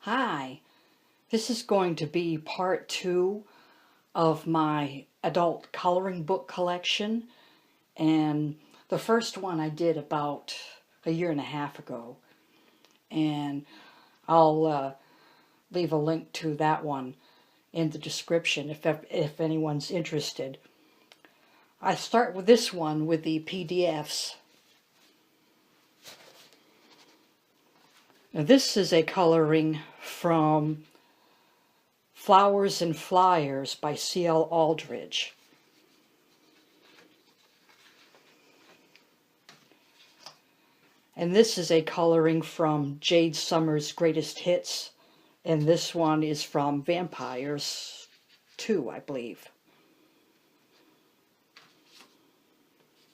Hi, this is going to be part 2 of my adult coloring book collection, and the first one I did about a year and a half ago, and I'll leave a link to that one in the description if anyone's interested. I start with this one with the PDFs. Now this is a coloring from Flowers and Flyers by C.L. Aldrich. And this is a coloring from Jade Summer's Greatest Hits, and this one is from Vampires 2, I believe.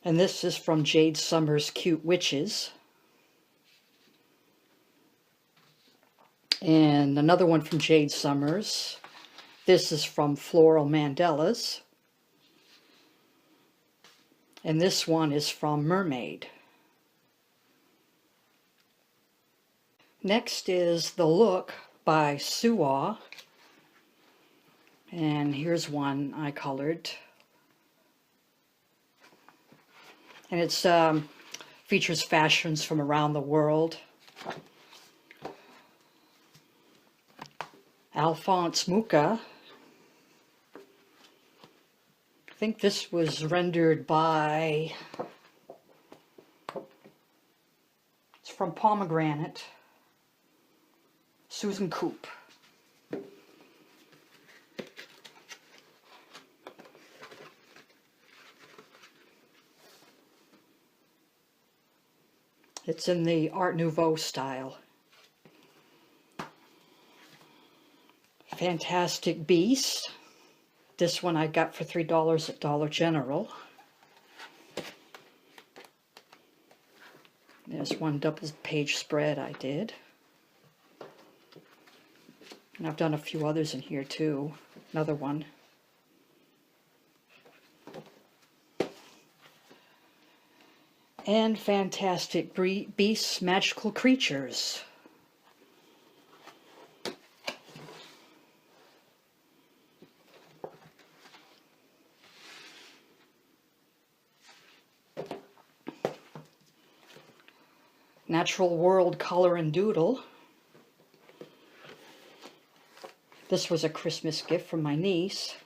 And this is from Jade Summer's Cute Witches. And another one from Jade Summers. This is from Floral Mandalas. And this one is from Mermaid. Next is The Look by Suah. And here's one I colored. And it features fashions from around the world. Alphonse Mucha. I think this was rendered by, it's from Pomegranate, Susan Coop. It's in the Art Nouveau style. Fantastic Beast. This one I got for $3 at Dollar General. There's one double page spread I did. And I've done a few others in here too. Another one. And Fantastic Beasts, Magical Creatures. Natural World Color and Doodle. This was a Christmas gift from my niece.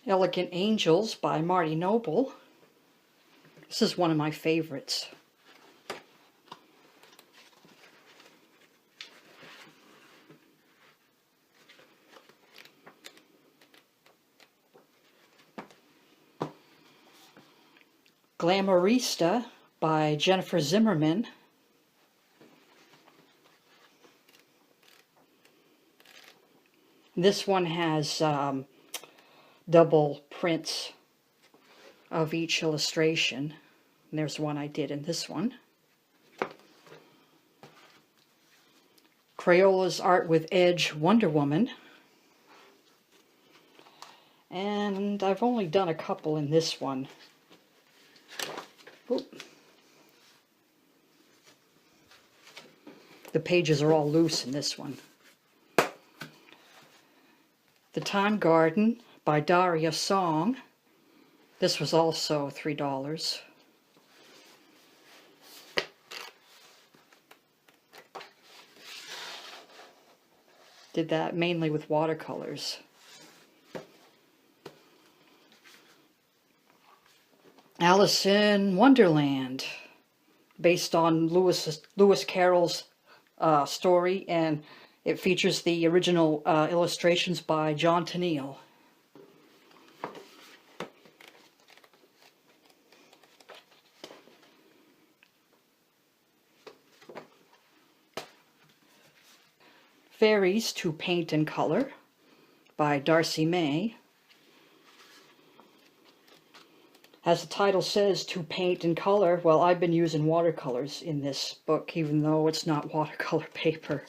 Elegant Angels by Marty Noble. This is one of my favorites. Glamourista by Jennifer Zimmerman. This one has double prints of each illustration. And there's one I did in this one. Crayola's Art with Edge Wonder Woman. And I've only done a couple in this one. Oop. The pages are all loose in this one. The Time Garden by Daria Song. This was also $3. Did that mainly with watercolors. Alice in Wonderland, based on Lewis Carroll's story, and it features the original illustrations by John Tenniel. Fairies to Paint and Color by Darcy May. As the title says, to paint and color, well, I've been using watercolors in this book, even though it's not watercolor paper.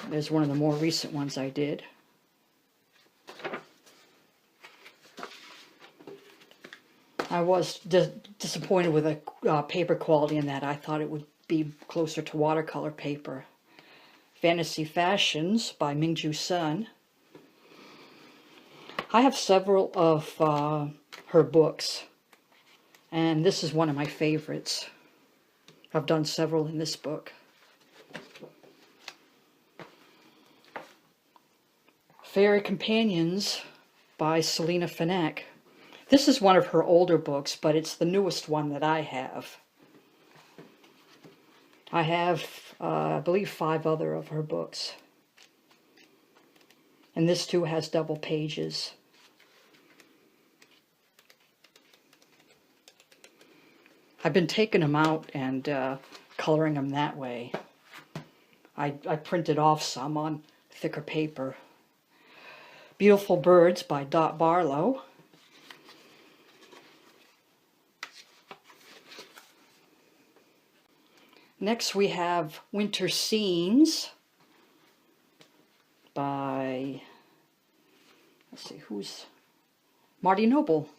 There's one of the more recent ones I did. I was disappointed with the paper quality in that. I thought it would be closer to watercolor paper. Fantasy Fashions by Mingju Sun. I have several of her books, and this is one of my favorites. I've done several in this book. Fairy Companions by Selina Fenech. This is one of her older books, but it's the newest one that I have. I have, I believe, 5 other of her books. And this too has double pages. I've been taking them out and coloring them that way. I printed off some on thicker paper. Beautiful Birds by Dot Barlow. Next we have Winter Scenes by, let's see, who's, Marty Noble.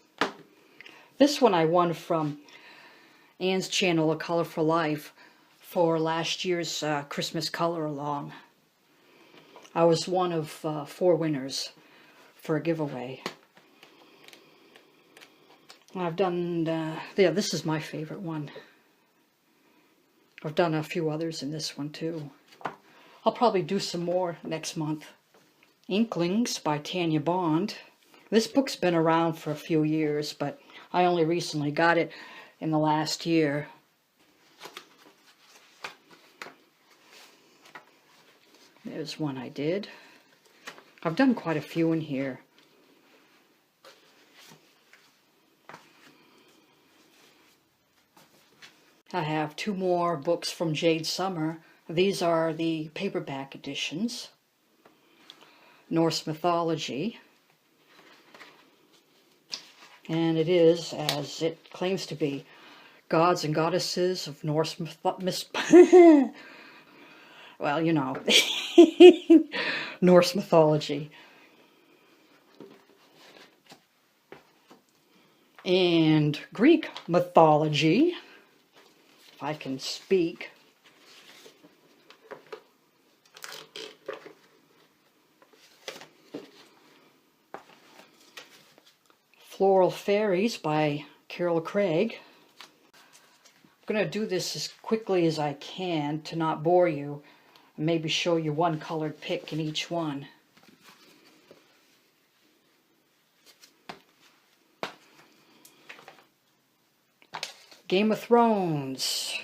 This one I won from Anne's channel, A Color for Life, for last year's Christmas Color Along. I was one of 4 winners for a giveaway. I've done, yeah, this is my favorite one. I've done a few others in this one too. I'll probably do some more next month. Inklings by Tanya Bond. This book's been around for a few years, but I only recently got it in the last year. There's one I did. I've done quite a few in here. I have 2 more books from Jade Summer. These are the paperback editions. Norse Mythology. And it is, as it claims to be, gods and goddesses of Norse well, you know, Norse mythology. And Greek mythology, if I can speak. Floral Fairies by Carol Craig. I'm going to do this as quickly as I can to not bore you, and maybe show you one colored pick in each one. Game of Thrones.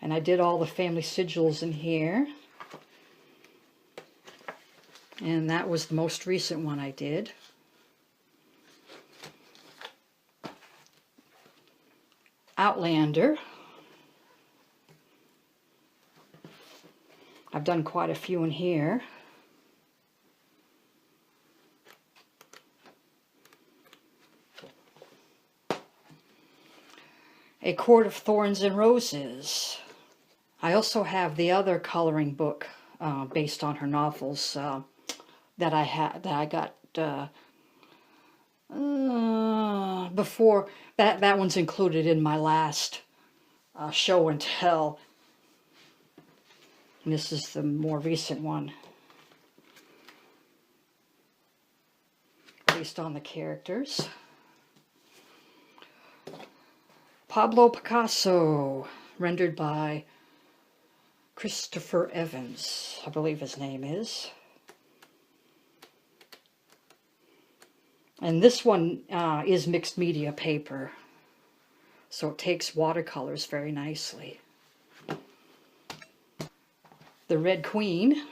And I did all the family sigils in here. And that was the most recent one I did. Outlander. I've done quite a few in here. A Court of Thorns and Roses. I also have the other coloring book based on her novels that I got before. That one's included in my last show and tell. And this is the more recent one, based on the characters. Pablo Picasso, rendered by Christopher Evans, I believe his name is. And this one is mixed media paper, so it takes watercolors very nicely. The Red Queen.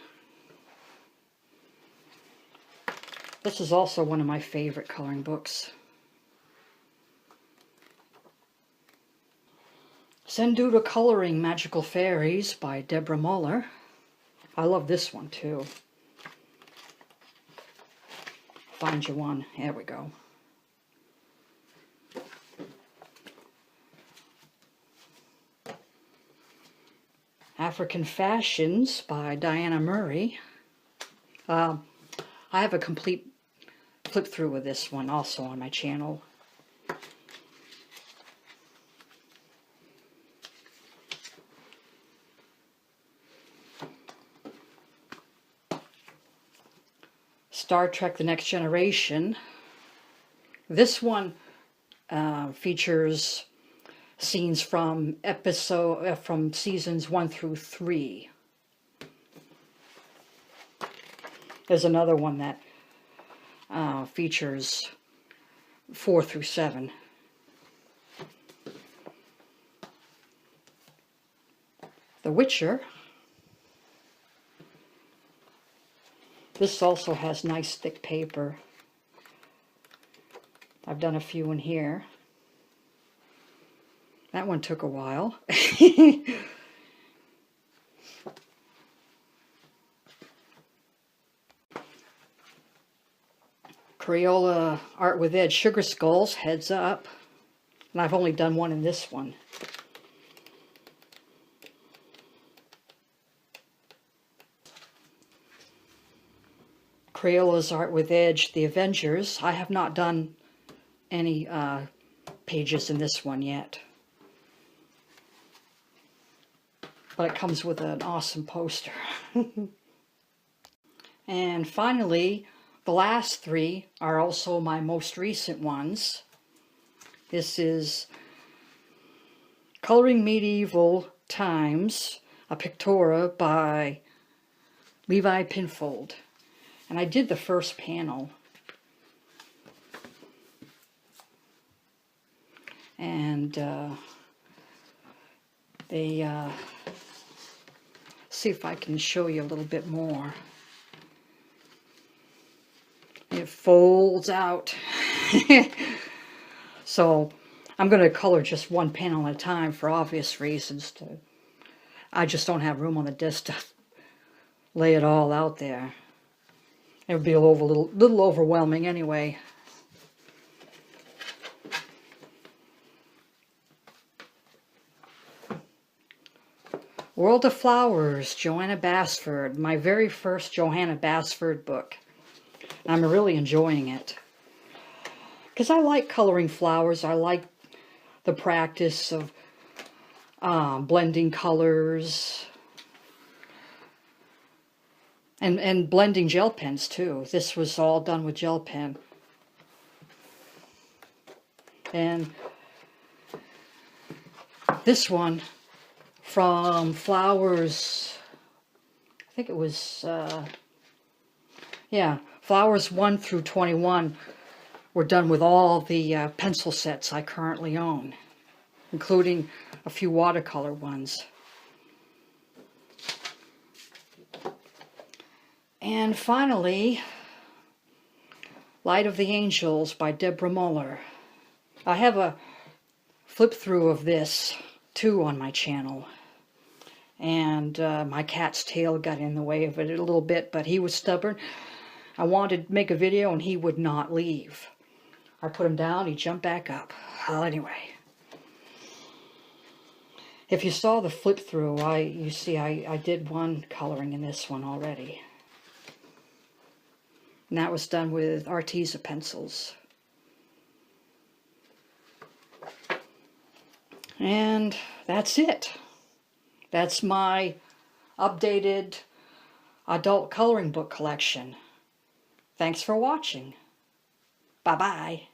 This is also one of my favorite coloring books. Zenduda Coloring Magical Fairies by Deborah Muller. I love this one too. Find you one. There we go. African Fashions by Diana Murray. I I have a complete flip through of this one also on my channel. Star Trek: The Next Generation. This one features scenes from from seasons 1 through 3. There's another one that features 4 through 7. The Witcher. This also has nice thick paper. I've done a few in here. That one took a while. Crayola Art with Edge Sugar Skulls, Heads Up. And I've only done one in this one. Crayola's Art with Edge, The Avengers. I have not done any pages in this one yet. But it comes with an awesome poster. And finally, the last 3 are also my most recent ones. This is Coloring Medieval Times, a Pictora by Levi Pinfold. And I did the first panel. And see if I can show you a little bit more. It folds out. So I'm going to color just one panel at a time for obvious reasons. I just don't have room on the disc to lay it all out there. It would be a little overwhelming anyway. World of Flowers, Johanna Basford. My very first Johanna Basford book. I'm really enjoying it. Because I like coloring flowers. I like the practice of blending colors. And blending gel pens too. This was all done with gel pen. And this one from Flowers, I think it was, yeah, Flowers 1 through 21 were done with all the pencil sets I currently own, including a few watercolor ones. And finally, Light of the Angels by Deborah Muller. I have a flip through of this too on my channel. And my cat's tail got in the way of it a little bit, but he was stubborn. I wanted to make a video and he would not leave. I put him down, he jumped back up. Well, anyway. If you saw the flip through, you see I did one coloring in this one already. And that was done with Arteza pencils. And that's it. That's my updated adult coloring book collection. Thanks for watching. Bye-bye.